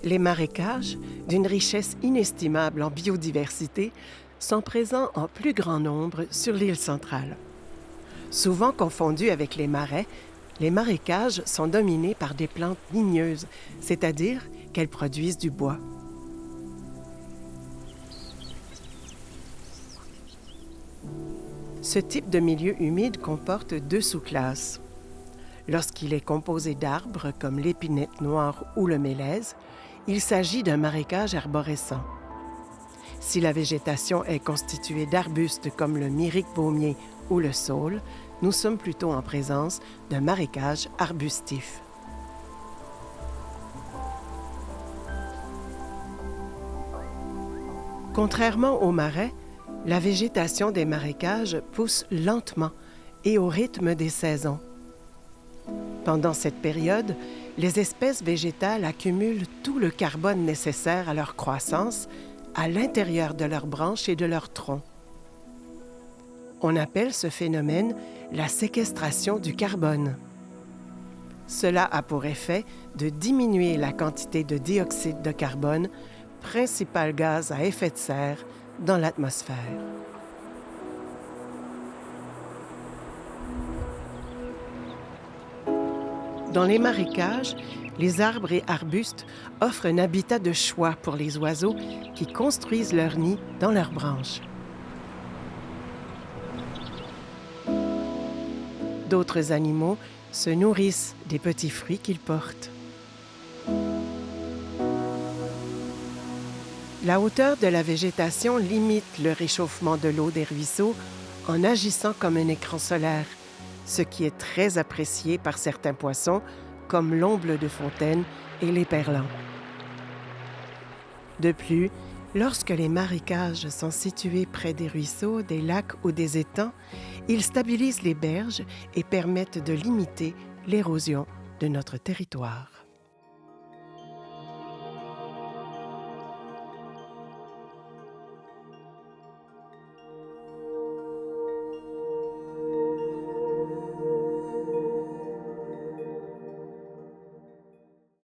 Les marécages, d'une richesse inestimable en biodiversité, sont présents en plus grand nombre sur l'île centrale. Souvent confondus avec les marécages sont dominés par des plantes ligneuses, c'est-à-dire qu'elles produisent du bois. Ce type de milieu humide comporte deux sous-classes. Lorsqu'il est composé d'arbres comme l'épinette noire ou le mélèze, il s'agit d'un marécage arborescent. Si la végétation est constituée d'arbustes comme le myrique baumier ou le saule, nous sommes plutôt en présence d'un marécage arbustif. Contrairement aux marais, la végétation des marécages pousse lentement et au rythme des saisons. Pendant cette période, les espèces végétales accumulent tout le carbone nécessaire à leur croissance à l'intérieur de leurs branches et de leurs troncs. On appelle ce phénomène la séquestration du carbone. Cela a pour effet de diminuer la quantité de dioxyde de carbone, principal gaz à effet de serre, dans l'atmosphère. Dans les marécages, les arbres et arbustes offrent un habitat de choix pour les oiseaux qui construisent leur nid dans leurs branches. D'autres animaux se nourrissent des petits fruits qu'ils portent. La hauteur de la végétation limite le réchauffement de l'eau des ruisseaux en agissant comme un écran solaire, ce qui est très apprécié par certains poissons comme l'omble de fontaine et l'éperlan. De plus, lorsque les marécages sont situés près des ruisseaux, des lacs ou des étangs, ils stabilisent les berges et permettent de limiter l'érosion de notre territoire.